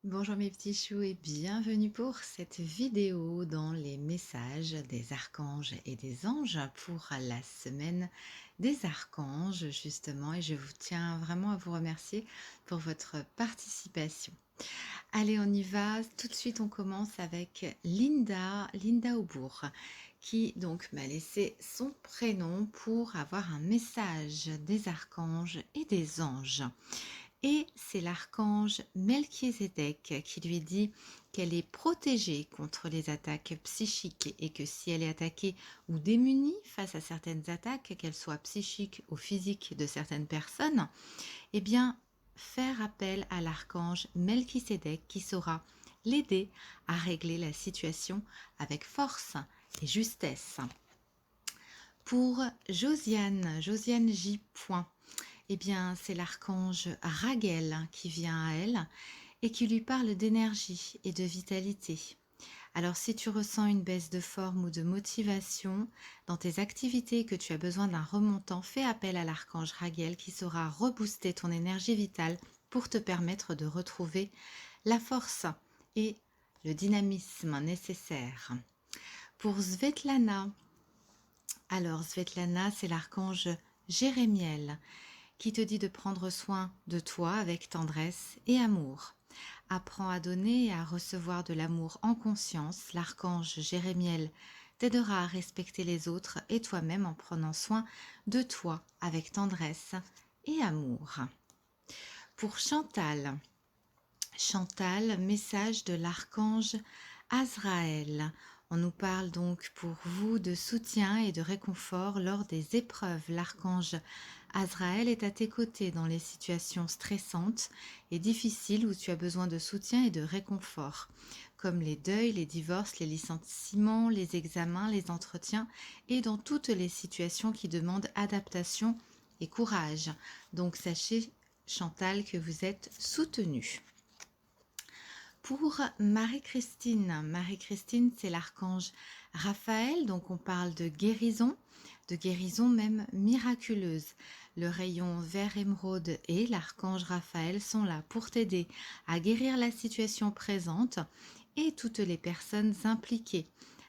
Bonjour mes petits choux et bienvenue pour cette vidéo dans les messages des archanges et des anges pour la semaine des archanges justement, et je vous tiens vraiment à vous remercier pour votre participation. Allez, on y va. Tout de suite, on commence avec Linda Aubourg, qui donc m'a laissé son prénom pour avoir un message des archanges et des anges. Et c'est l'archange Melchisédek qui lui dit qu'elle est protégée contre les attaques psychiques et que si elle est attaquée ou démunie face à certaines attaques, qu'elles soient psychiques ou physiques de certaines personnes, eh bien, faire appel à l'archange Melchisédek qui saura l'aider à régler la situation avec force et justesse. Pour Josiane J. Eh bien, c'est l'archange Raguel qui vient à elle et qui lui parle d'énergie et de vitalité. Alors, si tu ressens une baisse de forme ou de motivation dans tes activités, que tu as besoin d'un remontant, fais appel à l'archange Raguel qui saura rebooster ton énergie vitale pour te permettre de retrouver la force et le dynamisme nécessaire. Pour Svetlana, alors Svetlana, c'est l'archange Jérémiel qui te dit de prendre soin de toi avec tendresse et amour. Apprends à donner et à recevoir de l'amour en conscience. L'archange Jérémiel t'aidera à respecter les autres et toi-même en prenant soin de toi avec tendresse et amour. Pour Chantal, message de l'archange Azraël. On nous parle donc pour vous de soutien et de réconfort lors des épreuves. L'archange Azraël est à tes côtés dans les situations stressantes et difficiles où tu as besoin de soutien et de réconfort, comme les deuils, les divorces, les licenciements, les examens, les entretiens et dans toutes les situations qui demandent adaptation et courage. Donc sachez, Chantal, que vous êtes soutenue. Pour Marie-Christine, c'est l'archange Raphaël, donc on parle de guérison même miraculeuse. Le rayon vert émeraude et l'archange Raphaël sont là pour t'aider à guérir la situation présente et toutes les personnes impliquées.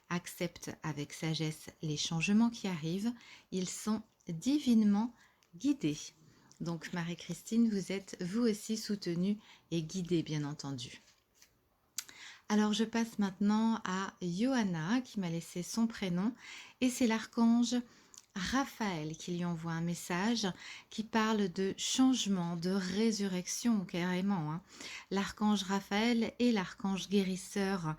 Accepte avec sagesse les changements qui arrivent, ils sont divinement guidés. Donc Marie-Christine, vous êtes vous aussi soutenue et guidée bien entendu. Alors je passe maintenant à Johanna qui m'a laissé son prénom et c'est l'archange Raphaël qui lui envoie un message qui parle de changement, de résurrection carrément. L'archange Raphaël est l'archange guérisseur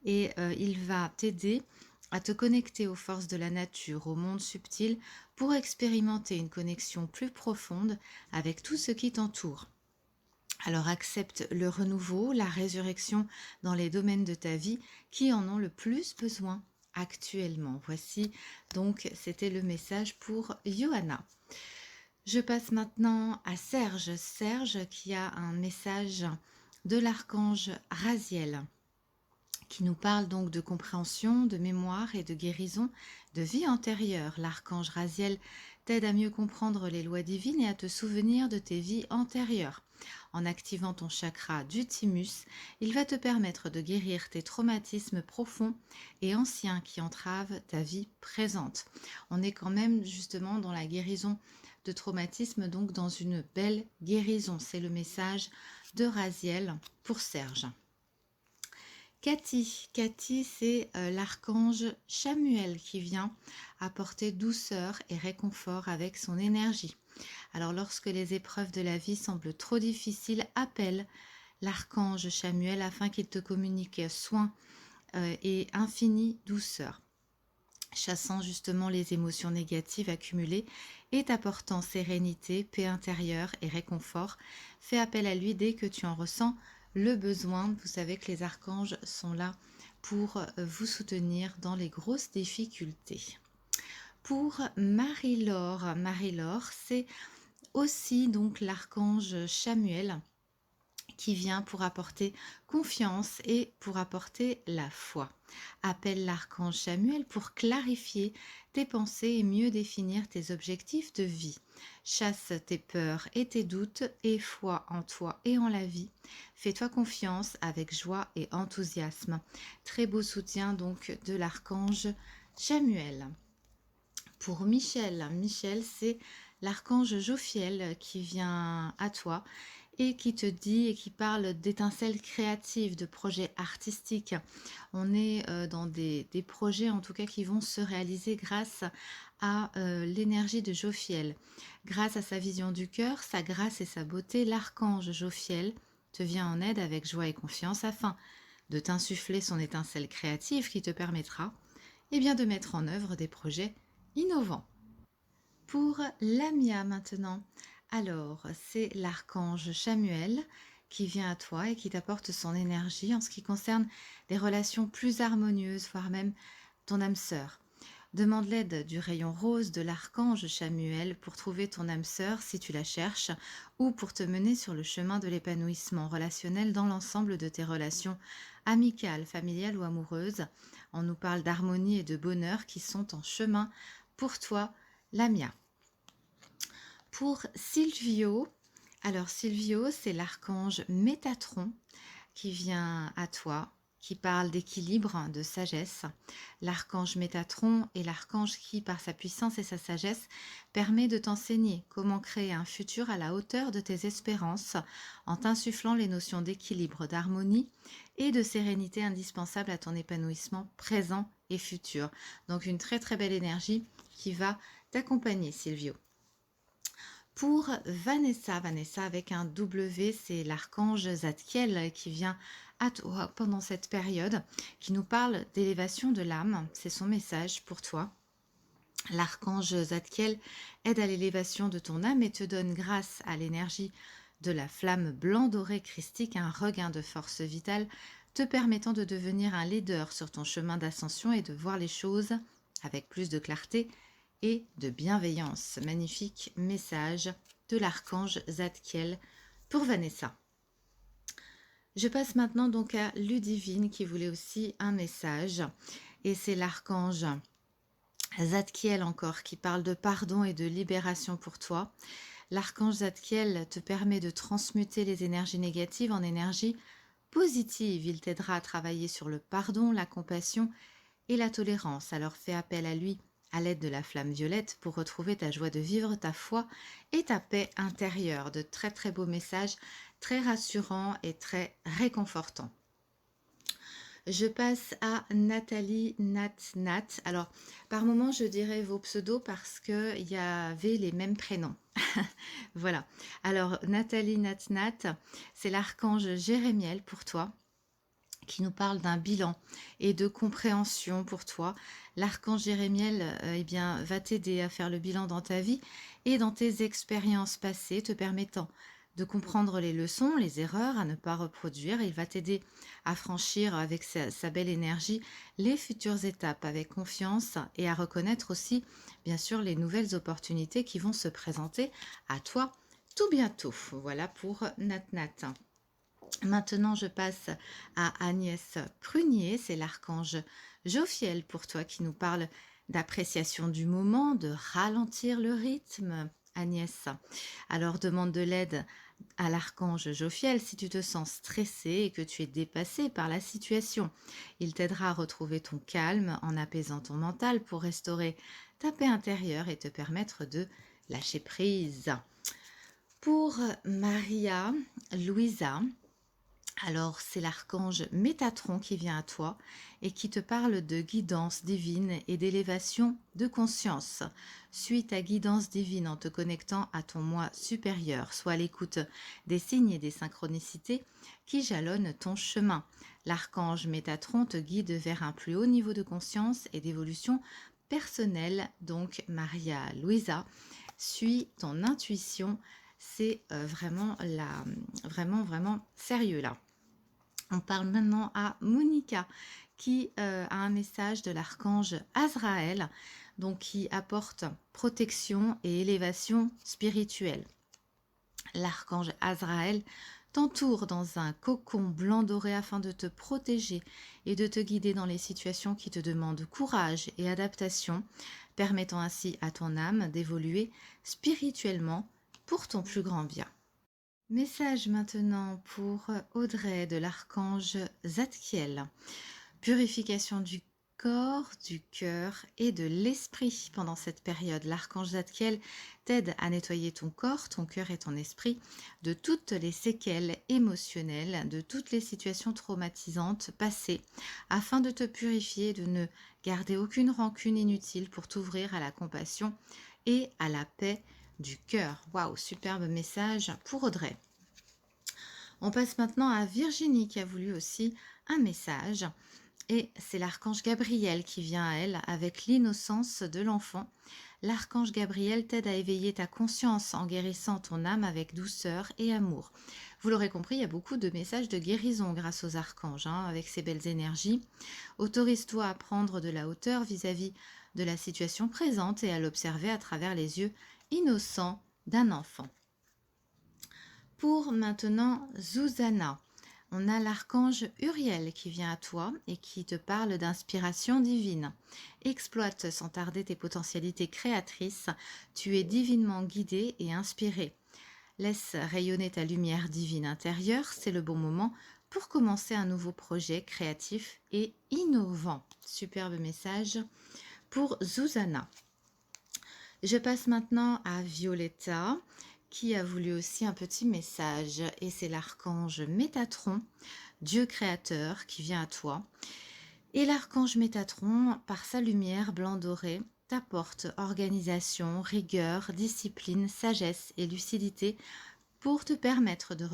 et il va t'aider à te connecter aux forces de la nature, au monde subtil, pour expérimenter une connexion plus profonde avec tout ce qui t'entoure. Alors accepte le renouveau, la résurrection dans les domaines de ta vie qui en ont le plus besoin actuellement. Voici donc, c'était le message pour Johanna. Je passe maintenant à Serge qui a un message de l'archange Raziel qui nous parle donc de compréhension, de mémoire et de guérison de vie antérieure. L'archange Raziel t'aide à mieux comprendre les lois divines et à te souvenir de tes vies antérieures. En activant ton chakra du thymus, il va te permettre de guérir tes traumatismes profonds et anciens qui entravent ta vie présente. On est quand même justement dans la guérison de traumatismes, donc dans une belle guérison. C'est le message de Raziel pour Serge. Cathy, c'est l'archange Chamuel qui vient apporter douceur et réconfort avec son énergie. Alors lorsque les épreuves de la vie semblent trop difficiles, appelle l'archange Chamuel afin qu'il te communique soin et infinie douceur, chassant justement les émotions négatives accumulées et t'apportant sérénité, paix intérieure et réconfort. Fais appel à lui dès que tu en ressens le besoin. Vous savez que les archanges sont là pour vous soutenir dans les grosses difficultés. Pour Marie-Laure, c'est aussi donc l'archange Chamuel qui vient pour apporter confiance et pour apporter la foi. Appelle l'archange Samuel pour clarifier tes pensées et mieux définir tes objectifs de vie. Chasse tes peurs et tes doutes et foi en toi et en la vie. Fais-toi confiance avec joie et enthousiasme. Très beau soutien donc de l'archange Samuel. Pour Michel, Michel, c'est l'archange Jophiel qui vient à toi et qui te dit et qui parle d'étincelles créatives, de projets artistiques. On est dans des projets en tout cas qui vont se réaliser grâce à l'énergie de Jophiel. Grâce à sa vision du cœur, sa grâce et sa beauté, l'archange Jophiel te vient en aide avec joie et confiance afin de t'insuffler son étincelle créative qui te permettra bien, de mettre en œuvre des projets innovants. Pour Lamia maintenant, alors c'est l'archange Samuel qui vient à toi et qui t'apporte son énergie en ce qui concerne des relations plus harmonieuses, voire même ton âme sœur. Demande l'aide du rayon rose de l'archange Samuel pour trouver ton âme sœur si tu la cherches ou pour te mener sur le chemin de l'épanouissement relationnel dans l'ensemble de tes relations amicales, familiales ou amoureuses. On nous parle d'harmonie et de bonheur qui sont en chemin pour toi, Lamia. Pour Silvio, alors Silvio, c'est l'archange Métatron qui vient à toi, qui parle d'équilibre, de sagesse. L'archange Métatron est l'archange qui, par sa puissance et sa sagesse, permet de t'enseigner comment créer un futur à la hauteur de tes espérances en t'insufflant les notions d'équilibre, d'harmonie et de sérénité indispensables à ton épanouissement présent et futur. Donc une très très belle énergie qui va t'accompagner, Silvio. Pour Vanessa, Vanessa avec un W, c'est l'archange Zadkiel qui vient à toi pendant cette période, qui nous parle d'élévation de l'âme. C'est son message pour toi. L'archange Zadkiel aide à l'élévation de ton âme et te donne, grâce à l'énergie de la flamme blanc-doré christique, un regain de force vitale, te permettant de devenir un leader sur ton chemin d'ascension et de voir les choses avec plus de clarté et de bienveillance. Magnifique message de l'archange Zadkiel pour Vanessa. Je passe maintenant donc à Ludivine qui voulait aussi un message et c'est l'archange Zadkiel encore qui parle de pardon et de libération pour toi. L'archange Zadkiel te permet de transmuter les énergies négatives en énergie positive. Il t'aidera à travailler sur le pardon, la compassion et la tolérance. Alors fais appel à lui à l'aide de la flamme violette pour retrouver ta joie de vivre, ta foi et ta paix intérieure. De très très beaux messages, très rassurants et très réconfortants. Je passe à Nathalie Nat. Alors, par moment, je dirais vos pseudos parce qu'il y avait les mêmes prénoms. Voilà. Alors, Nathalie Nat, c'est l'archange Jérémiel pour toi, qui nous parle d'un bilan et de compréhension pour toi. L'archange Jérémiel va t'aider à faire le bilan dans ta vie et dans tes expériences passées, te permettant de comprendre les leçons, les erreurs à ne pas reproduire. Il va t'aider à franchir avec sa belle énergie les futures étapes avec confiance et à reconnaître aussi, bien sûr, les nouvelles opportunités qui vont se présenter à toi tout bientôt. Voilà pour Nat. Maintenant, je passe à Agnès Prunier, c'est l'archange Jophiel pour toi qui nous parle d'appréciation du moment, de ralentir le rythme, Agnès. Alors, demande de l'aide à l'archange Jophiel si tu te sens stressé et que tu es dépassé par la situation. Il t'aidera à retrouver ton calme en apaisant ton mental pour restaurer ta paix intérieure et te permettre de lâcher prise. Pour Maria Louisa, alors, c'est l'archange Métatron qui vient à toi et qui te parle de guidance divine et d'élévation de conscience. Suis ta guidance divine en te connectant à ton moi supérieur, soit à l'écoute des signes et des synchronicités qui jalonnent ton chemin. L'archange Métatron te guide vers un plus haut niveau de conscience et d'évolution personnelle. Donc, Maria Louisa, suis ton intuition. C'est vraiment sérieux là. On parle maintenant à Monica qui a un message de l'archange Azraël, donc qui apporte protection et élévation spirituelle. L'archange Azraël t'entoure dans un cocon blanc doré afin de te protéger et de te guider dans les situations qui te demandent courage et adaptation, permettant ainsi à ton âme d'évoluer spirituellement pour ton plus grand bien. Message maintenant pour Audrey de l'archange Zadkiel. Purification du corps, du cœur et de l'esprit pendant cette période. L'archange Zadkiel t'aide à nettoyer ton corps, ton cœur et ton esprit de toutes les séquelles émotionnelles, de toutes les situations traumatisantes passées, afin de te purifier, de ne garder aucune rancune inutile pour t'ouvrir à la compassion et à la paix du cœur. Waouh, superbe message pour Audrey. On passe maintenant à Virginie qui a voulu aussi un message. Et c'est l'archange Gabriel qui vient à elle avec l'innocence de l'enfant. L'archange Gabriel t'aide à éveiller ta conscience en guérissant ton âme avec douceur et amour. Vous l'aurez compris, il y a beaucoup de messages de guérison grâce aux archanges, avec ces belles énergies. Autorise-toi à prendre de la hauteur vis-à-vis de la situation présente et à l'observer à travers les yeux innocents d'un enfant. Pour maintenant, Zuzana. On a l'archange Uriel qui vient à toi et qui te parle d'inspiration divine. Exploite sans tarder tes potentialités créatrices. Tu es divinement guidé et inspiré. Laisse rayonner ta lumière divine intérieure. C'est le bon moment pour commencer un nouveau projet créatif et innovant. Superbe message pour Zuzana. Je passe maintenant à Violetta qui a voulu aussi un petit message et c'est l'archange Métatron, Dieu créateur qui vient à toi. Et l'archange Métatron, par sa lumière blanc-doré, t'apporte organisation, rigueur, discipline, sagesse et lucidité pour te permettre de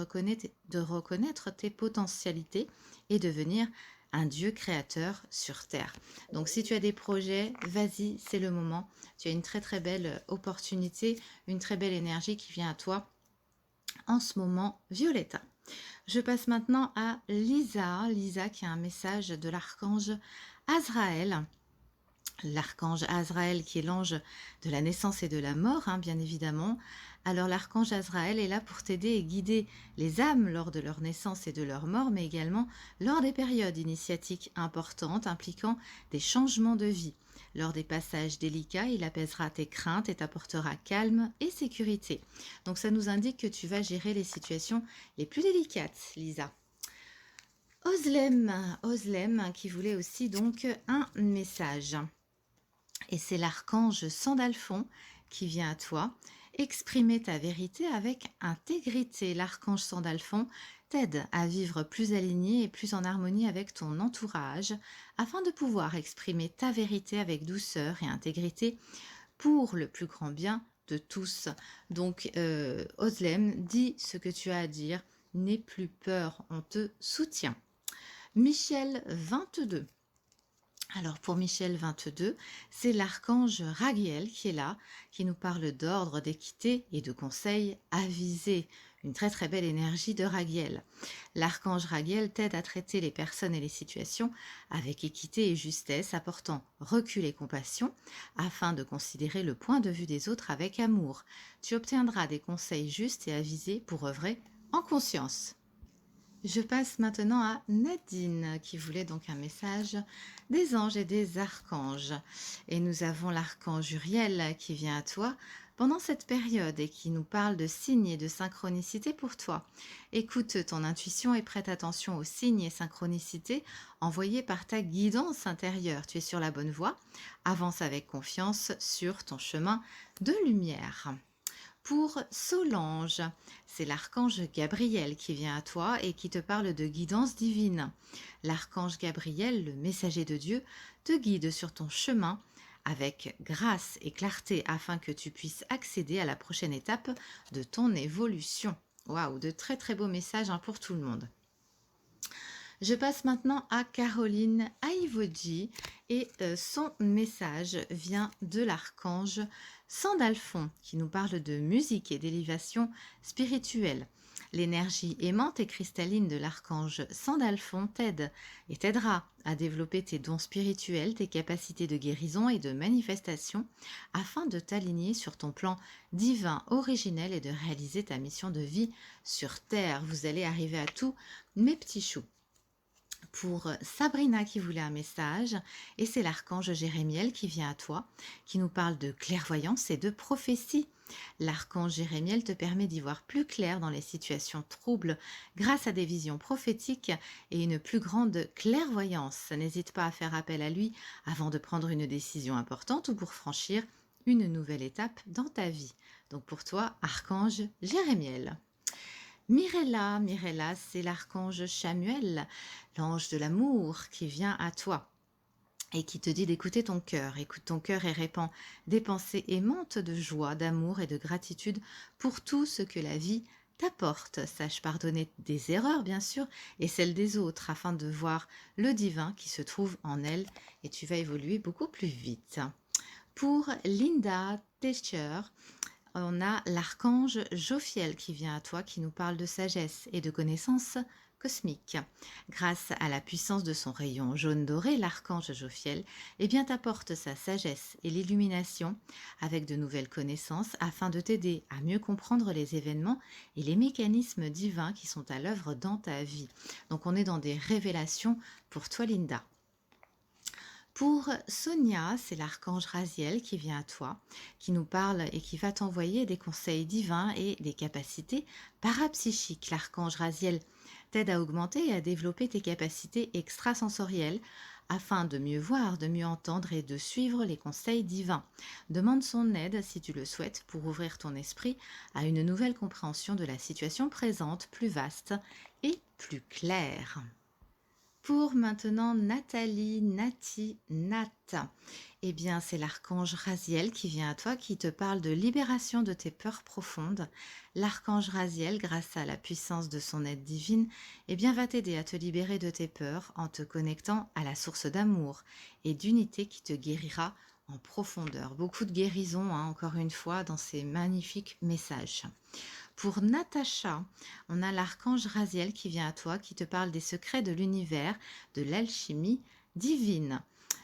reconnaître tes potentialités et devenir un Dieu créateur sur Terre. Donc si tu as des projets, vas-y, c'est le moment. Tu as une très très belle opportunité, une très belle énergie qui vient à toi en ce moment, Violetta. Je passe maintenant à Lisa. Lisa qui a un message de l'archange Azraël. L'archange Azraël qui est l'ange de la naissance et de la mort, bien évidemment. Alors l'archange Azraël est là pour t'aider et guider les âmes lors de leur naissance et de leur mort, mais également lors des périodes initiatiques importantes impliquant des changements de vie. Lors des passages délicats, il apaisera tes craintes et t'apportera calme et sécurité. Donc ça nous indique que tu vas gérer les situations les plus délicates, Lisa. Oslem qui voulait aussi donc un message. Et c'est l'archange Sandalphon qui vient à toi exprimer ta vérité avec intégrité. L'archange Sandalphon t'aide à vivre plus aligné et plus en harmonie avec ton entourage afin de pouvoir exprimer ta vérité avec douceur et intégrité pour le plus grand bien de tous. Donc, Oslem, dis ce que tu as à dire, n'aie plus peur, on te soutient. Michel 22. Alors pour Michel 22, c'est l'archange Raguel qui est là, qui nous parle d'ordre, d'équité et de conseils avisés. Une très très belle énergie de Raguel. L'archange Raguel t'aide à traiter les personnes et les situations avec équité et justesse, apportant recul et compassion afin de considérer le point de vue des autres avec amour. Tu obtiendras des conseils justes et avisés pour œuvrer en conscience. Je passe maintenant à Nadine qui voulait donc un message des anges et des archanges. Et nous avons l'archange Uriel qui vient à toi pendant cette période et qui nous parle de signes et de synchronicité pour toi. Écoute ton intuition et prête attention aux signes et synchronicités envoyés par ta guidance intérieure. Tu es sur la bonne voie. Avance avec confiance sur ton chemin de lumière. Pour Solange, c'est l'archange Gabriel qui vient à toi et qui te parle de guidance divine. L'archange Gabriel, le messager de Dieu, te guide sur ton chemin avec grâce et clarté afin que tu puisses accéder à la prochaine étape de ton évolution. Waouh, de très très beaux messages pour tout le monde. Je passe maintenant à Caroline Aivodji et son message vient de l'archange Sandalphon qui nous parle de musique et d'élévation spirituelle. L'énergie aimante et cristalline de l'archange Sandalphon t'aide et t'aidera à développer tes dons spirituels, tes capacités de guérison et de manifestation afin de t'aligner sur ton plan divin originel et de réaliser ta mission de vie sur Terre. Vous allez arriver à tout, mes petits choux. Pour Sabrina qui voulait un message, et c'est l'archange Jérémiel qui vient à toi, qui nous parle de clairvoyance et de prophétie. L'archange Jérémiel te permet d'y voir plus clair dans les situations troubles grâce à des visions prophétiques et une plus grande clairvoyance. N'hésite pas à faire appel à lui avant de prendre une décision importante ou pour franchir une nouvelle étape dans ta vie. Donc pour toi, archange Jérémiel. Mirella, c'est l'archange Chamuel, l'ange de l'amour qui vient à toi et qui te dit d'écouter ton cœur. Écoute ton cœur et répand des pensées aimantes de joie, d'amour et de gratitude pour tout ce que la vie t'apporte. Sache pardonner des erreurs, bien sûr, et celles des autres, afin de voir le divin qui se trouve en elle, et tu vas évoluer beaucoup plus vite. Pour Linda Teacher, on a l'archange Jophiel qui vient à toi, qui nous parle de sagesse et de connaissances cosmiques. Grâce à la puissance de son rayon jaune doré, l'archange Jophiel t'apporte sa sagesse et l'illumination avec de nouvelles connaissances afin de t'aider à mieux comprendre les événements et les mécanismes divins qui sont à l'œuvre dans ta vie. Donc on est dans des révélations pour toi, Linda. Pour Sonia, c'est l'archange Raziel qui vient à toi, qui nous parle et qui va t'envoyer des conseils divins et des capacités parapsychiques. L'archange Raziel t'aide à augmenter et à développer tes capacités extrasensorielles afin de mieux voir, de mieux entendre et de suivre les conseils divins. Demande son aide si tu le souhaites pour ouvrir ton esprit à une nouvelle compréhension de la situation présente, plus vaste et plus claire. Pour maintenant Nathalie, Nat. C'est l'archange Raziel qui vient à toi, qui te parle de libération de tes peurs profondes. L'archange Raziel, grâce à la puissance de son aide divine, va t'aider à te libérer de tes peurs en te connectant à la source d'amour et d'unité qui te guérira en profondeur. Beaucoup de guérison, encore une fois, dans ces magnifiques messages. Pour Natacha, on a l'archange Raziel qui vient à toi, qui te parle des secrets de l'univers, de l'alchimie divine.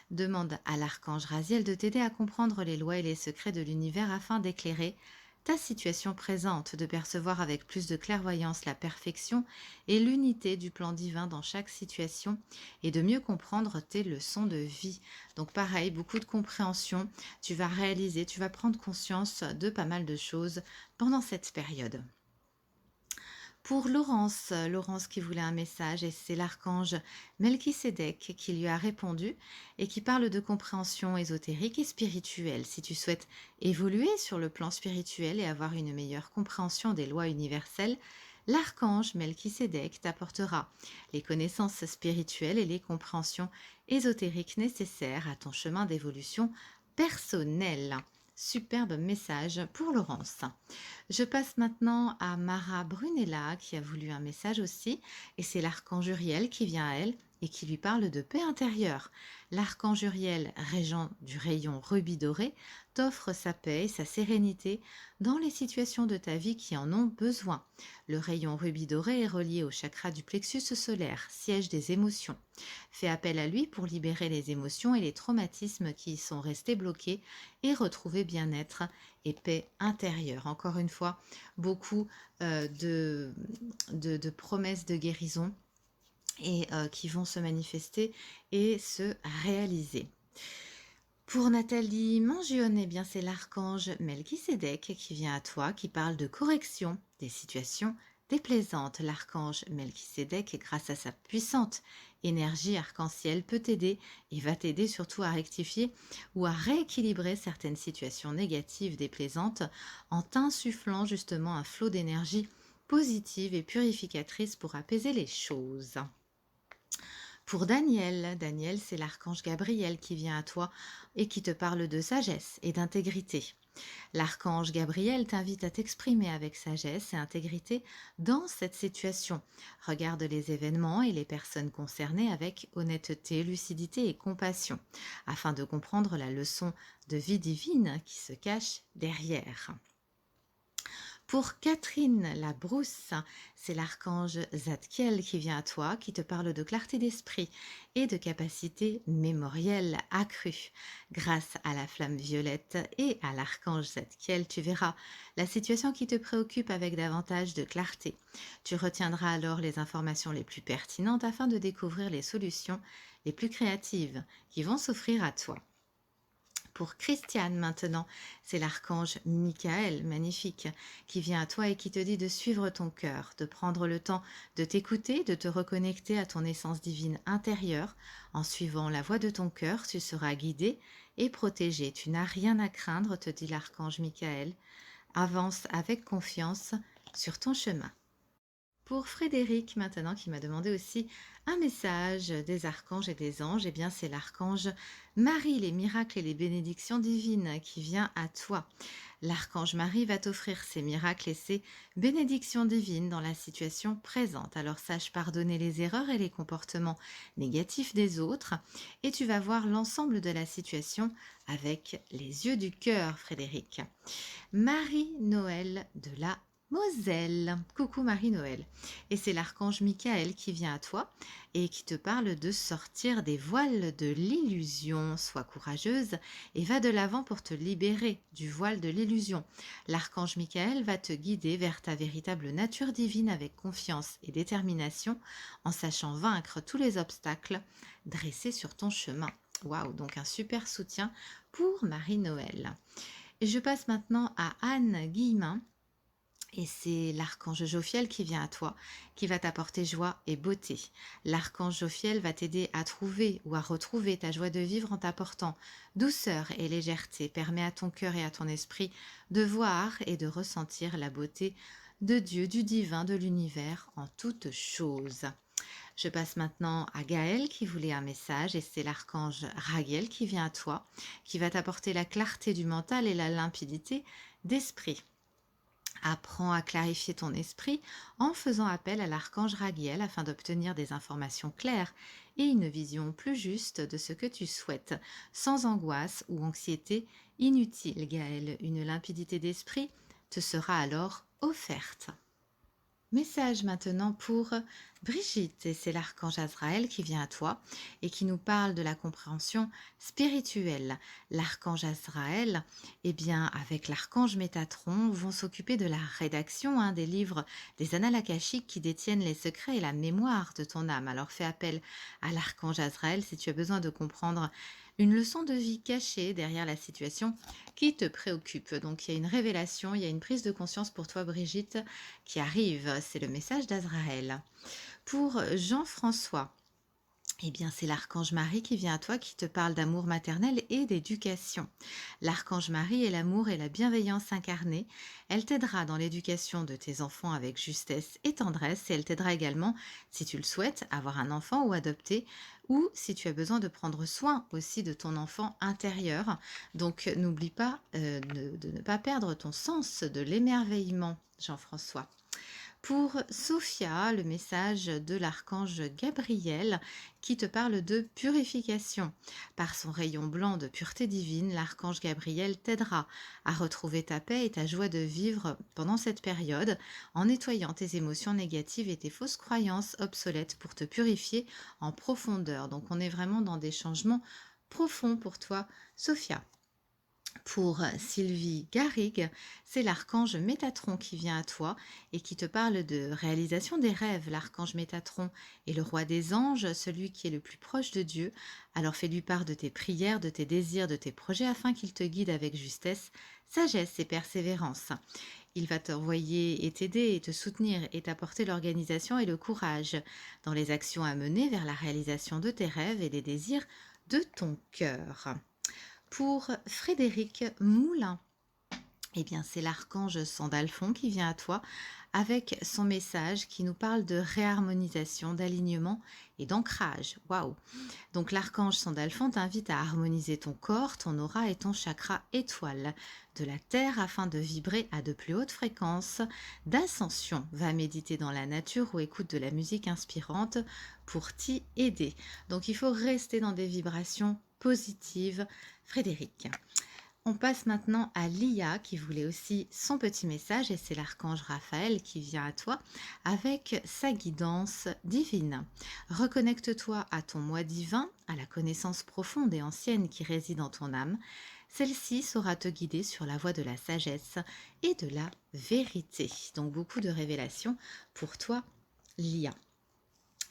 Demande à l'archange Raziel de t'aider à comprendre les lois et les secrets de l'univers afin d'éclairer ta situation présente, de percevoir avec plus de clairvoyance la perfection et l'unité du plan divin dans chaque situation et de mieux comprendre tes leçons de vie. Donc pareil, beaucoup de compréhension, tu vas réaliser, tu vas prendre conscience de pas mal de choses pendant cette période. Pour Laurence, Laurence qui voulait un message, et c'est l'archange Melchisédek qui lui a répondu et qui parle de compréhension ésotérique et spirituelle. Si tu souhaites évoluer sur le plan spirituel et avoir une meilleure compréhension des lois universelles, l'archange Melchisédek t'apportera les connaissances spirituelles et les compréhensions ésotériques nécessaires à ton chemin d'évolution personnelle. Superbe message pour Laurence. Je passe maintenant à Mara Brunella qui a voulu un message aussi, et c'est l'archange Uriel qui vient à elle et qui lui parle de paix intérieure. L'archange Uriel, régent du rayon rubis doré, t'offre sa paix et sa sérénité dans les situations de ta vie qui en ont besoin. Le rayon rubis doré est relié au chakra du plexus solaire, siège des émotions. Fais appel à lui pour libérer les émotions et les traumatismes qui y sont restés bloqués et retrouver bien-être et paix intérieure. Encore une fois, beaucoup de promesses de guérison et qui vont se manifester et se réaliser. Pour Nathalie Mangione, c'est l'archange Melchisédek qui vient à toi, qui parle de correction des situations déplaisantes. L'archange Melchisédek, grâce à sa puissante énergie arc-en-ciel, peut t'aider et va t'aider surtout à rectifier ou à rééquilibrer certaines situations négatives déplaisantes en t'insufflant justement un flot d'énergie positive et purificatrice pour apaiser les choses. Pour Daniel, c'est l'archange Gabriel qui vient à toi et qui te parle de sagesse et d'intégrité. L'archange Gabriel t'invite à t'exprimer avec sagesse et intégrité dans cette situation. Regarde les événements et les personnes concernées avec honnêteté, lucidité et compassion, afin de comprendre la leçon de vie divine qui se cache derrière. Pour Catherine la brousse, c'est l'archange Zadkiel qui vient à toi, qui te parle de clarté d'esprit et de capacité mémorielle accrue. Grâce à la flamme violette et à l'archange Zadkiel, tu verras la situation qui te préoccupe avec davantage de clarté. Tu retiendras alors les informations les plus pertinentes afin de découvrir les solutions les plus créatives qui vont s'offrir à toi. Pour Christiane maintenant, c'est l'archange Michael, magnifique, qui vient à toi et qui te dit de suivre ton cœur, de prendre le temps de t'écouter, de te reconnecter à ton essence divine intérieure. En suivant la voix de ton cœur, tu seras guidé et protégé. Tu n'as rien à craindre, te dit l'archange Michael. Avance avec confiance sur ton chemin. Pour Frédéric, maintenant, qui m'a demandé aussi un message des archanges et des anges, eh bien c'est l'archange Marie, les miracles et les bénédictions divines qui vient à toi. L'archange Marie va t'offrir ses miracles et ses bénédictions divines dans la situation présente. Alors sache pardonner les erreurs et les comportements négatifs des autres et tu vas voir l'ensemble de la situation avec les yeux du cœur, Frédéric. Marie-Noël de la Moselle. Coucou Marie-Noël. Et c'est l'archange Michael qui vient à toi et qui te parle de sortir des voiles de l'illusion. Sois courageuse et va de l'avant pour te libérer du voile de l'illusion. L'archange Michael va te guider vers ta véritable nature divine avec confiance et détermination en sachant vaincre tous les obstacles dressés sur ton chemin. Waouh, donc un super soutien pour Marie-Noël. Et je passe maintenant à Anne Guillemin. Et c'est l'archange Jophiel qui vient à toi, qui va t'apporter joie et beauté. L'archange Jophiel va t'aider à trouver ou à retrouver ta joie de vivre en t'apportant douceur et légèreté. Permet à ton cœur et à ton esprit de voir et de ressentir la beauté de Dieu, du divin, de l'univers en toutes choses. Je passe maintenant à Gaël qui voulait un message et c'est l'archange Raguel qui vient à toi, qui va t'apporter la clarté du mental et la limpidité d'esprit. Apprends à clarifier ton esprit en faisant appel à l'archange Raguel afin d'obtenir des informations claires et une vision plus juste de ce que tu souhaites, sans angoisse ou anxiété inutile. Gaël, une limpidité d'esprit te sera alors offerte. Message maintenant pour Brigitte, et c'est l'archange Azraël qui vient à toi et qui nous parle de la compréhension spirituelle. L'archange Azraël, eh bien, avec l'archange Métatron, vont s'occuper de la rédaction des livres des annales akashiques qui détiennent les secrets et la mémoire de ton âme. Alors fais appel à l'archange Azraël si tu as besoin de comprendre une leçon de vie cachée derrière la situation qui te préoccupe. Donc il y a une révélation, il y a une prise de conscience pour toi Brigitte qui arrive. C'est le message d'Azraël. Pour Jean-François, eh bien, c'est l'archange Marie qui vient à toi, qui te parle d'amour maternel et d'éducation. L'archange Marie est l'amour et la bienveillance incarnée. Elle t'aidera dans l'éducation de tes enfants avec justesse et tendresse et elle t'aidera également, si tu le souhaites, à avoir un enfant ou adopter ou si tu as besoin de prendre soin aussi de ton enfant intérieur. Donc, n'oublie pas de ne pas perdre ton sens de l'émerveillement, Jean-François. Pour Sophia, le message de l'archange Gabriel qui te parle de purification. Par son rayon blanc de pureté divine, l'archange Gabriel t'aidera à retrouver ta paix et ta joie de vivre pendant cette période en nettoyant tes émotions négatives et tes fausses croyances obsolètes pour te purifier en profondeur. Donc on est vraiment dans des changements profonds pour toi, Sophia. Pour Sylvie Garrigue, c'est l'archange Métatron qui vient à toi et qui te parle de réalisation des rêves. L'archange Métatron est le roi des anges, celui qui est le plus proche de Dieu. Alors fais-lui part de tes prières, de tes désirs, de tes projets afin qu'il te guide avec justesse, sagesse et persévérance. Il va t'envoyer et t'aider et te soutenir et t'apporter l'organisation et le courage dans les actions à mener vers la réalisation de tes rêves et des désirs de ton cœur. Pour Frédéric Moulin, eh bien, c'est l'archange Sandalphon qui vient à toi avec son message qui nous parle de réharmonisation, d'alignement et d'ancrage. Waouh! Donc, l'archange Sandalphon t'invite à harmoniser ton corps, ton aura et ton chakra étoile de la terre afin de vibrer à de plus hautes fréquences d'ascension. Va méditer dans la nature ou écoute de la musique inspirante pour t'y aider. Donc, il faut rester dans des vibrations positives, Frédéric. On passe maintenant à Lia qui voulait aussi son petit message et c'est l'archange Raphaël qui vient à toi avec sa guidance divine. Reconnecte-toi à ton moi divin, à la connaissance profonde et ancienne qui réside en ton âme. Celle-ci saura te guider sur la voie de la sagesse et de la vérité. Donc beaucoup de révélations pour toi, Lia.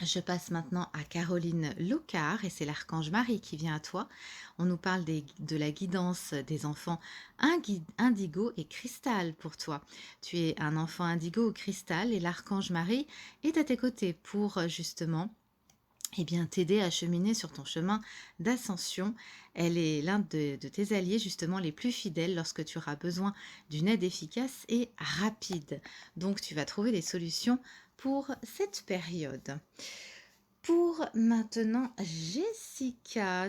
Je passe maintenant à Caroline Locard et c'est l'archange Marie qui vient à toi. On nous parle de la guidance des enfants indigo et cristal pour toi. Tu es un enfant indigo ou cristal et l'archange Marie est à tes côtés pour justement t'aider à cheminer sur ton chemin d'ascension. Elle est l'un de tes alliés justement les plus fidèles lorsque tu auras besoin d'une aide efficace et rapide. Donc tu vas trouver des solutions pour cette période. Pour maintenant, Jessica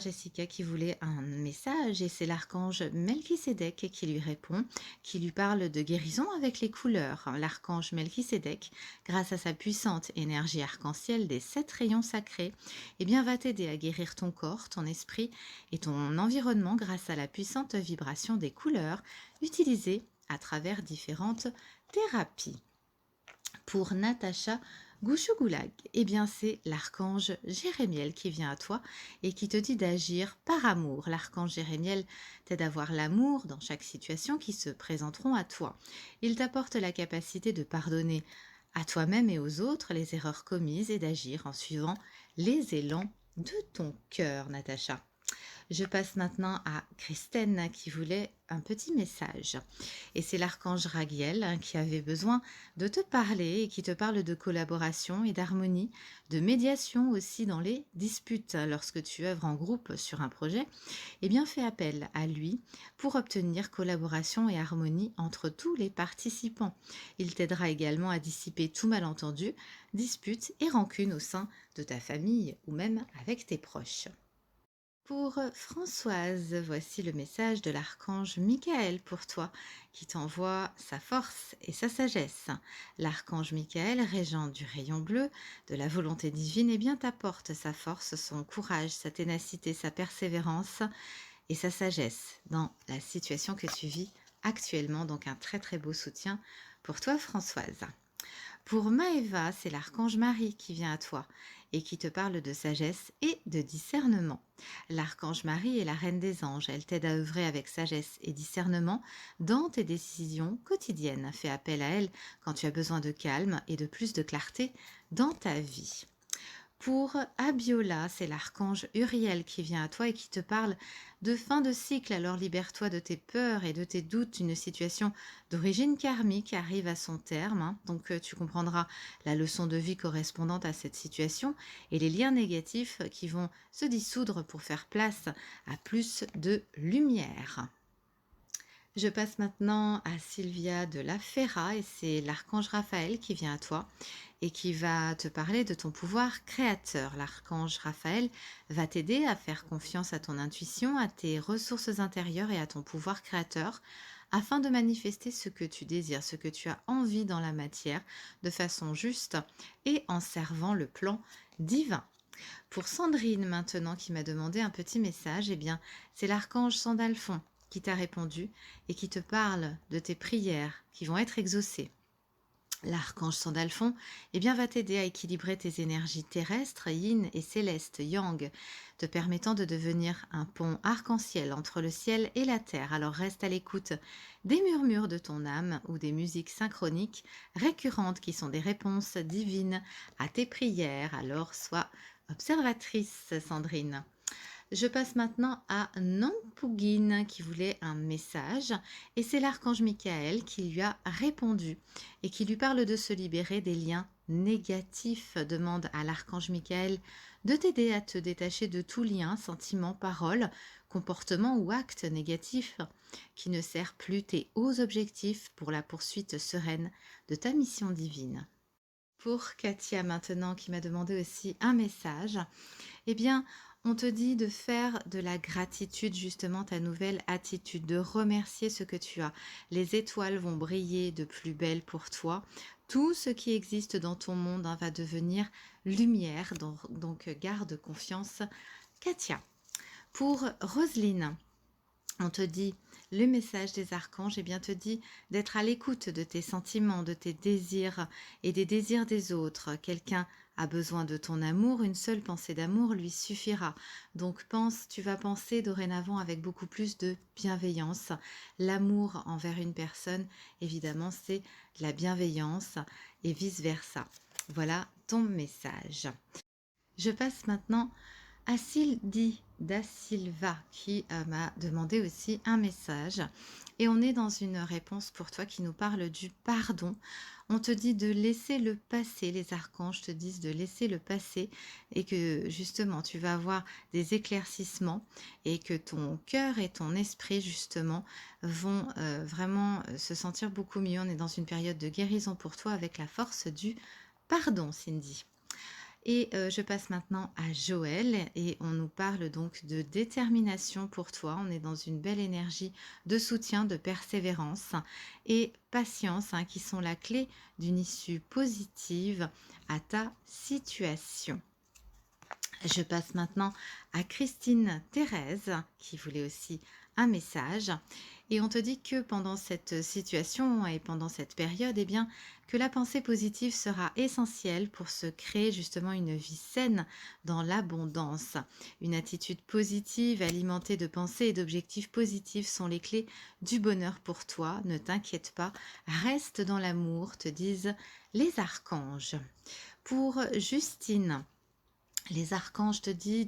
qui voulait un message et c'est l'archange Melchisédek qui lui répond, qui lui parle de guérison avec les couleurs. L'archange Melchisédek, grâce à sa puissante énergie arc-en-ciel des 7 rayons sacrés, va t'aider à guérir ton corps, ton esprit et ton environnement grâce à la puissante vibration des couleurs utilisées à travers différentes thérapies. Pour Natacha Gouchougoulag, c'est l'archange Jérémiel qui vient à toi et qui te dit d'agir par amour. L'archange Jérémiel t'aide à voir l'amour dans chaque situation qui se présenteront à toi. Il t'apporte la capacité de pardonner à toi-même et aux autres les erreurs commises et d'agir en suivant les élans de ton cœur, Natacha. Je passe maintenant à Christine qui voulait un petit message. Et c'est l'archange Raguel qui avait besoin de te parler et qui te parle de collaboration et d'harmonie, de médiation aussi dans les disputes. Lorsque tu œuvres en groupe sur un projet, fais appel à lui pour obtenir collaboration et harmonie entre tous les participants. Il t'aidera également à dissiper tout malentendu, disputes et rancunes au sein de ta famille ou même avec tes proches. Pour Françoise, voici le message de l'archange Michael pour toi, qui t'envoie sa force et sa sagesse. L'archange Michael, régent du rayon bleu, de la volonté divine, t'apporte sa force, son courage, sa ténacité, sa persévérance et sa sagesse dans la situation que tu vis actuellement. Donc un très très beau soutien pour toi Françoise. Pour Maëva, c'est l'archange Marie qui vient à toi et qui te parle de sagesse et de discernement. L'archange Marie est la reine des anges. Elle t'aide à œuvrer avec sagesse et discernement dans tes décisions quotidiennes. Fais appel à elle quand tu as besoin de calme et de plus de clarté dans ta vie. Pour Abiola, c'est l'archange Uriel qui vient à toi et qui te parle de fin de cycle. Alors libère-toi de tes peurs et de tes doutes. Une situation d'origine karmique arrive à son terme. Donc tu comprendras la leçon de vie correspondante à cette situation et les liens négatifs qui vont se dissoudre pour faire place à plus de lumière. Je passe maintenant à Sylvia de la Ferra et c'est l'archange Raphaël qui vient à toi et qui va te parler de ton pouvoir créateur. L'archange Raphaël va t'aider à faire confiance à ton intuition, à tes ressources intérieures et à ton pouvoir créateur afin de manifester ce que tu désires, ce que tu as envie dans la matière de façon juste et en servant le plan divin. Pour Sandrine maintenant qui m'a demandé un petit message, c'est l'archange Sandalphon qui t'a répondu et qui te parle de tes prières qui vont être exaucées. L'archange Sandalphon va t'aider à équilibrer tes énergies terrestres, yin et céleste, yang, te permettant de devenir un pont arc-en-ciel entre le ciel et la terre. Alors reste à l'écoute des murmures de ton âme ou des musiques synchroniques récurrentes qui sont des réponses divines à tes prières. Alors sois observatrice, Sandrine. Je passe maintenant à Nampougine qui voulait un message et c'est l'archange Michael qui lui a répondu et qui lui parle de se libérer des liens négatifs. Demande à l'archange Michael de t'aider à te détacher de tout lien, sentiment, parole, comportement ou acte négatif qui ne sert plus tes hauts objectifs pour la poursuite sereine de ta mission divine. Pour Katia maintenant qui m'a demandé aussi un message, on te dit de faire de la gratitude justement ta nouvelle attitude, de remercier ce que tu as. Les étoiles vont briller de plus belle pour toi. Tout ce qui existe dans ton monde va devenir lumière, donc garde confiance, Katia. Pour Roselyne, on te dit le message des archanges eh bien, te dit d'être à l'écoute de tes sentiments, de tes désirs et des désirs des autres. Quelqu'un a besoin de ton amour, une seule pensée d'amour lui suffira. Donc tu vas penser dorénavant avec beaucoup plus de bienveillance. L'amour envers une personne, évidemment, c'est la bienveillance et vice-versa. Voilà ton message. Je passe maintenant à Sylvie da Silva qui m'a demandé aussi un message. Et on est dans une réponse pour toi qui nous parle du pardon. On te dit de laisser le passé, les archanges te disent de laisser le passé et que justement tu vas avoir des éclaircissements et que ton cœur et ton esprit justement vont vraiment se sentir beaucoup mieux. On est dans une période de guérison pour toi avec la force du pardon, Cindy. Et je passe maintenant à Joël et on nous parle donc de détermination pour toi. On est dans une belle énergie de soutien, de persévérance et patience qui sont la clé d'une issue positive à ta situation. Je passe maintenant à Christine Thérèse qui voulait aussi un message et on te dit que pendant cette situation et pendant cette période, eh bien, que la pensée positive sera essentielle pour se créer justement une vie saine dans l'abondance. Une attitude positive alimentée de pensées et d'objectifs positifs sont les clés du bonheur pour toi. Ne t'inquiète pas, reste dans l'amour, te disent les archanges. Pour Justine, les archanges te disent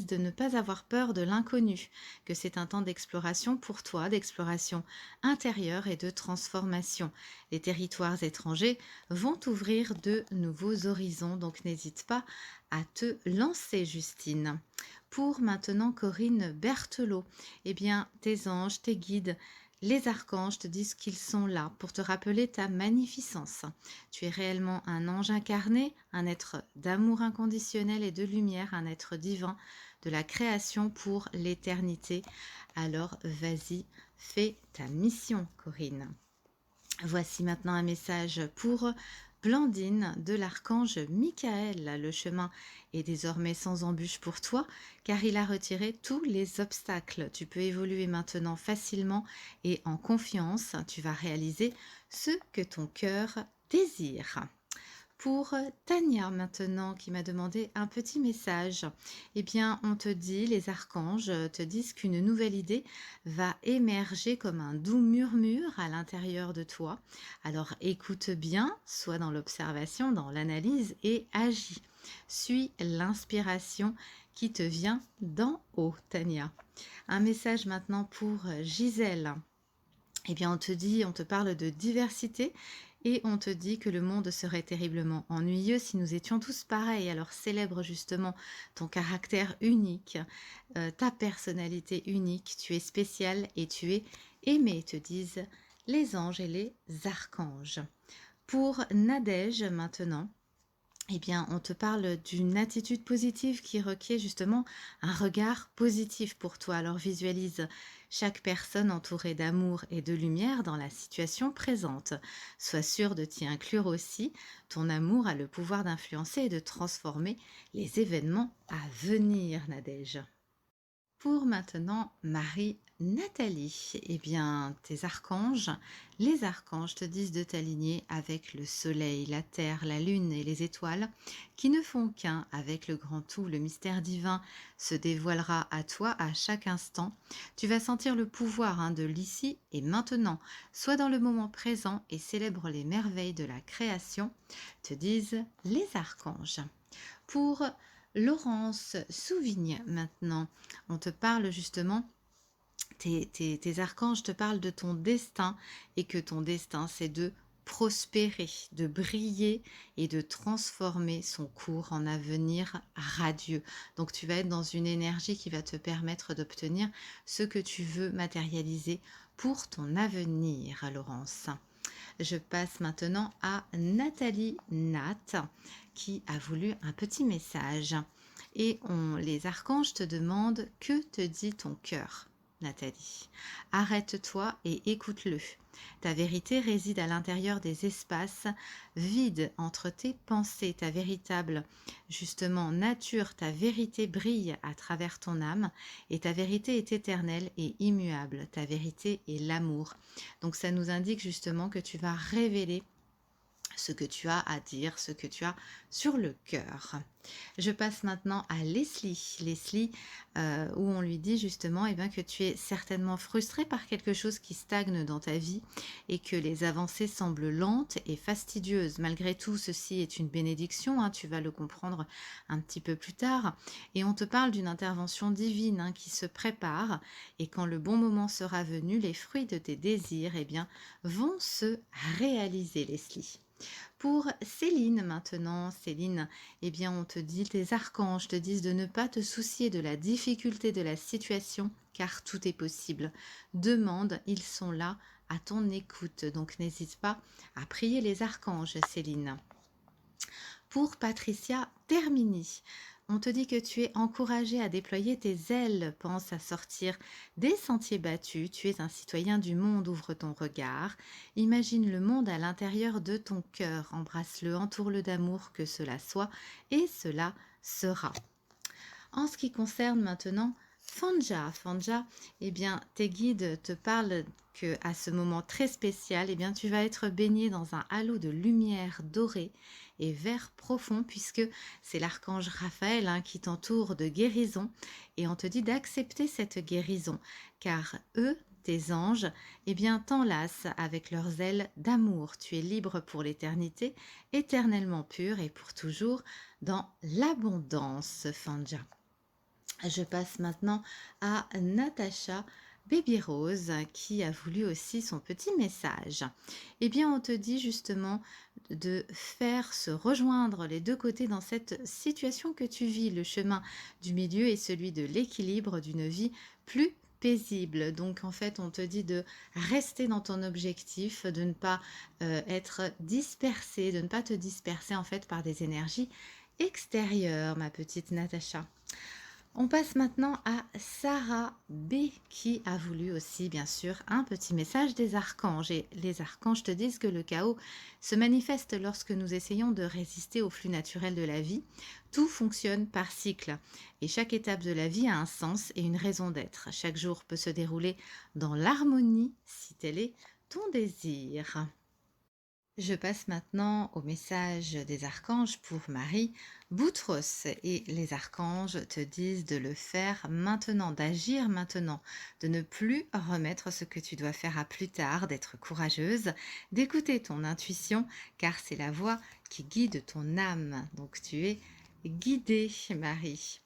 de ne pas avoir peur de l'inconnu, que c'est un temps d'exploration pour toi, d'exploration intérieure et de transformation. Les territoires étrangers vont t'ouvrir de nouveaux horizons, donc n'hésite pas à te lancer, Justine. Pour maintenant Corinne Berthelot, eh bien, tes anges, tes guides, les archanges te disent qu'ils sont là pour te rappeler ta magnificence. Tu es réellement un ange incarné, un être d'amour inconditionnel et de lumière, un être divin de la création pour l'éternité. Alors vas-y, fais ta mission, Corinne. Voici maintenant un message pour Blandine de l'archange Michael. Le chemin est désormais sans embûche pour toi car il a retiré tous les obstacles. Tu peux évoluer maintenant facilement et en confiance. Tu vas réaliser ce que ton cœur désire. Pour Tania maintenant qui m'a demandé un petit message, eh bien on te dit, les archanges te disent qu'une nouvelle idée va émerger comme un doux murmure à l'intérieur de toi. Alors écoute bien, sois dans l'observation, dans l'analyse et agis. Suis l'inspiration qui te vient d'en haut, Tania. Un message maintenant pour Gisèle. Eh bien, on te parle de diversité et on te dit que le monde serait terriblement ennuyeux si nous étions tous pareils. Alors célèbre justement ton caractère unique, ta personnalité unique. Tu es spécial et tu es aimé, te disent les anges et les archanges. Pour Nadège maintenant, eh bien, on te parle d'une attitude positive qui requiert justement un regard positif pour toi. Alors visualise chaque personne entourée d'amour et de lumière dans la situation présente. Sois sûr de t'y inclure aussi. Ton amour a le pouvoir d'influencer et de transformer les événements à venir, Nadège. Pour maintenant, Marie-Nathalie, eh bien, tes archanges, les archanges te disent de t'aligner avec le soleil, la terre, la lune et les étoiles, qui ne font qu'un avec le grand tout. Le mystère divin se dévoilera à toi à chaque instant. Tu vas sentir le pouvoir de l'ici et maintenant. Sois dans le moment présent et célèbre les merveilles de la création, te disent les archanges. Pour Laurence Souvigne maintenant, on te parle justement, tes archanges te parlent de ton destin et que ton destin c'est de prospérer, de briller et de transformer son cours en avenir radieux. Donc tu vas être dans une énergie qui va te permettre d'obtenir ce que tu veux matérialiser pour ton avenir, Laurence. Je passe maintenant à Nathalie Nat qui a voulu un petit message. Et les archanges te demandent que te dit ton cœur. Nathalie. Arrête-toi et écoute-le. Ta vérité réside à l'intérieur des espaces vides entre tes pensées. Ta véritable, justement, nature, ta vérité brille à travers ton âme et ta vérité est éternelle et immuable. Ta vérité est l'amour. Donc ça nous indique justement que tu vas révéler ce que tu as à dire, ce que tu as sur le cœur. Je passe maintenant à Leslie. Leslie, où on lui dit justement que tu es certainement frustrée par quelque chose qui stagne dans ta vie et que les avancées semblent lentes et fastidieuses. Malgré tout, ceci est une bénédiction, tu vas le comprendre un petit peu plus tard. Et on te parle d'une intervention divine qui se prépare et quand le bon moment sera venu, les fruits de tes désirs vont se réaliser, Leslie. Pour Céline maintenant, Céline, on te dit, tes archanges te disent de ne pas te soucier de la difficulté de la situation, car tout est possible. Demande, ils sont là à ton écoute, donc n'hésite pas à prier les archanges, Céline. Pour Patricia Termini, on te dit que tu es encouragée à déployer tes ailes, pense à sortir des sentiers battus, tu es un citoyen du monde, ouvre ton regard, imagine le monde à l'intérieur de ton cœur, embrasse-le, entoure-le d'amour, que cela soit et cela sera. En ce qui concerne maintenant Fanja, tes guides te parlent que à ce moment très spécial, tu vas être baigné dans un halo de lumière dorée et vert profond, puisque c'est l'archange Raphaël qui t'entoure de guérison, et on te dit d'accepter cette guérison, car eux, tes anges, t'enlacent avec leurs ailes d'amour. Tu es libre pour l'éternité, éternellement pur et pour toujours dans l'abondance, Fanja. Je passe maintenant à Natacha Baby Rose qui a voulu aussi son petit message. On te dit justement de faire se rejoindre les deux côtés dans cette situation que tu vis. Le chemin du milieu est celui de l'équilibre d'une vie plus paisible. Donc en fait, on te dit de rester dans ton objectif, de ne pas être dispersé, de ne pas te disperser en fait par des énergies extérieures, ma petite Natacha. On passe maintenant à Sarah B qui a voulu aussi bien sûr un petit message des archanges. Et les archanges te disent que le chaos se manifeste lorsque nous essayons de résister au flux naturel de la vie. Tout fonctionne par cycle et chaque étape de la vie a un sens et une raison d'être. Chaque jour peut se dérouler dans l'harmonie si tel est ton désir. Je passe maintenant au message des archanges pour Marie Boutros, et les archanges te disent de le faire maintenant, d'agir maintenant, de ne plus remettre ce que tu dois faire à plus tard, d'être courageuse, d'écouter ton intuition car c'est la voix qui guide ton âme. Donc tu es guidée, Marie.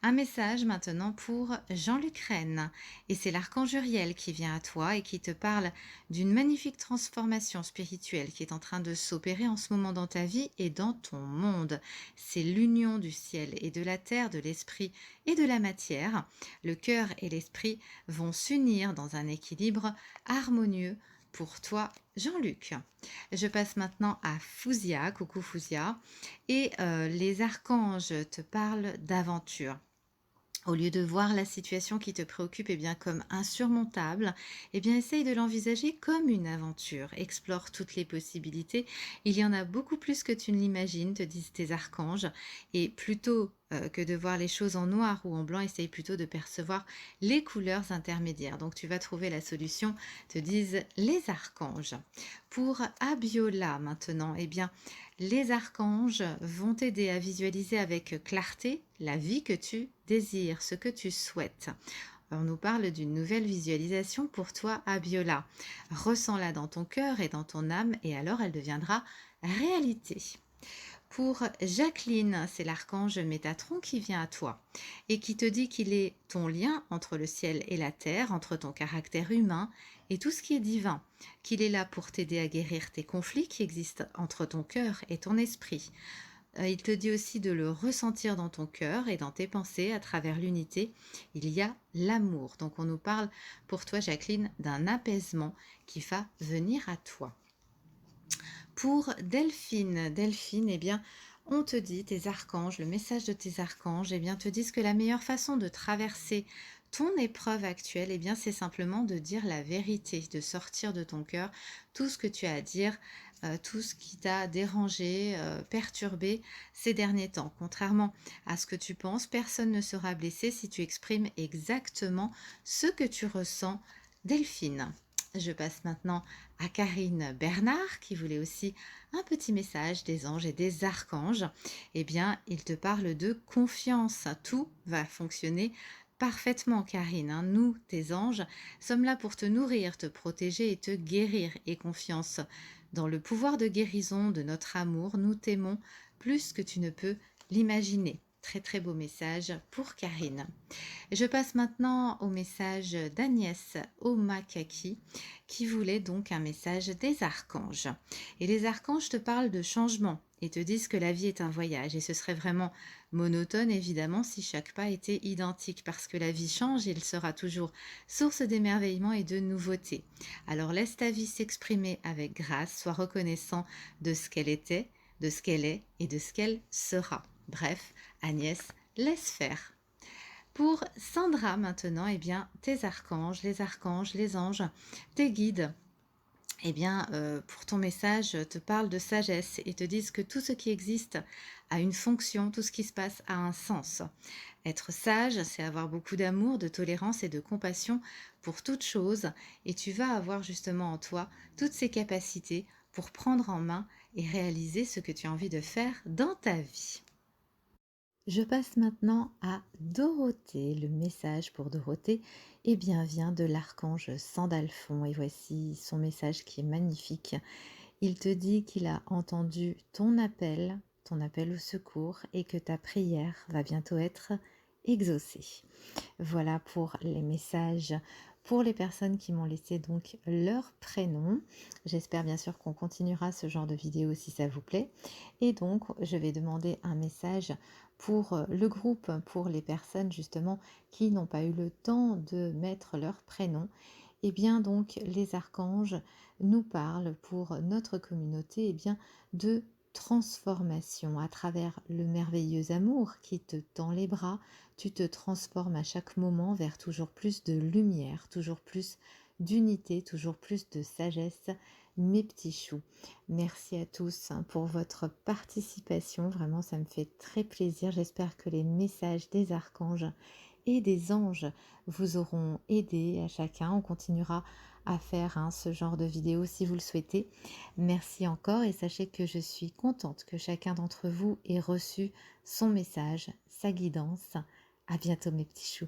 Un message maintenant pour Jean-Luc Rennes, et c'est l'archange Uriel qui vient à toi et qui te parle d'une magnifique transformation spirituelle qui est en train de s'opérer en ce moment dans ta vie et dans ton monde. C'est l'union du ciel et de la terre, de l'esprit et de la matière. Le cœur et l'esprit vont s'unir dans un équilibre harmonieux pour toi, Jean-Luc. Je passe maintenant à Fouzia, coucou Fouzia, et les archanges te parlent d'aventure. Au lieu de voir la situation qui te préoccupe comme insurmontable, essaye de l'envisager comme une aventure. Explore toutes les possibilités. Il y en a beaucoup plus que tu ne l'imagines, te disent tes archanges. Et plutôt que de voir les choses en noir ou en blanc, essaye plutôt de percevoir les couleurs intermédiaires. Donc tu vas trouver la solution, te disent les archanges. Pour Abiola maintenant, les archanges vont t'aider à visualiser avec clarté la vie que tu désires, ce que tu souhaites. On nous parle d'une nouvelle visualisation pour toi, Abiola. Ressens-la dans ton cœur et dans ton âme et alors elle deviendra réalité. Pour Jacqueline, c'est l'archange Métatron qui vient à toi et qui te dit qu'il est ton lien entre le ciel et la terre, entre ton caractère humain et tout ce qui est divin, qu'il est là pour t'aider à guérir tes conflits qui existent entre ton cœur et ton esprit. Il te dit aussi de le ressentir dans ton cœur et dans tes pensées à travers l'unité. Il y a l'amour. Donc on nous parle pour toi, Jacqueline, d'un apaisement qui va venir à toi. Pour Delphine, On te dit, tes archanges, le message de tes archanges, eh bien, te disent que la meilleure façon de traverser ton épreuve actuelle, eh bien, c'est simplement de dire la vérité, de sortir de ton cœur tout ce que tu as à dire, tout ce qui t'a dérangé, perturbé ces derniers temps. Contrairement à ce que tu penses, personne ne sera blessé si tu exprimes exactement ce que tu ressens. Delphine. Je passe maintenant à Karine Bernard qui voulait aussi un petit message des anges et des archanges. Eh bien, il te parle de confiance. Tout va fonctionner parfaitement, Karine, hein. Nous, tes anges, sommes là pour te nourrir, te protéger et te guérir. Et confiance dans le pouvoir de guérison de notre amour. Nous t'aimons plus que tu ne peux l'imaginer. Très très beau message pour Karine. Je passe maintenant au message d'Agnès Omakaki qui voulait donc un message des archanges. Et les archanges te parlent de changement et te disent que la vie est un voyage et ce serait vraiment monotone évidemment si chaque pas était identique parce que la vie change et elle sera toujours source d'émerveillement et de nouveautés. Alors laisse ta vie s'exprimer avec grâce, sois reconnaissant de ce qu'elle était, de ce qu'elle est et de ce qu'elle sera. Bref, Agnès, laisse faire. Pour Sandra maintenant, eh bien, tes archanges, les anges, tes guides, eh bien, pour ton message, te parlent de sagesse et te disent que tout ce qui existe a une fonction, tout ce qui se passe a un sens. Être sage, c'est avoir beaucoup d'amour, de tolérance et de compassion pour toute chose et tu vas avoir justement en toi toutes ces capacités pour prendre en main et réaliser ce que tu as envie de faire dans ta vie. Je passe maintenant à Dorothée. Le message pour Dorothée eh bien, vient de l'archange Sandalphon. Et voici son message qui est magnifique. Il te dit qu'il a entendu ton appel au secours, et que ta prière va bientôt être exaucée. Voilà pour les messages pour les personnes qui m'ont laissé donc leur prénom. J'espère bien sûr qu'on continuera ce genre de vidéo si ça vous plaît. Et donc, je vais demander un message pour le groupe, pour les personnes justement qui n'ont pas eu le temps de mettre leur prénom. Et bien donc, les archanges nous parlent pour notre communauté bien de transformation à travers le merveilleux amour qui te tend les bras. Tu te transformes à chaque moment vers toujours plus de lumière, toujours plus d'unité, toujours plus de sagesse, mes petits choux. Merci à tous pour votre participation, vraiment ça me fait très plaisir. J'espère que les messages des archanges et des anges vous auront aidé à chacun. On continuera à faire ce genre de vidéo si vous le souhaitez. Merci encore et sachez que je suis contente que chacun d'entre vous ait reçu son message, sa guidance. À bientôt mes petits choux.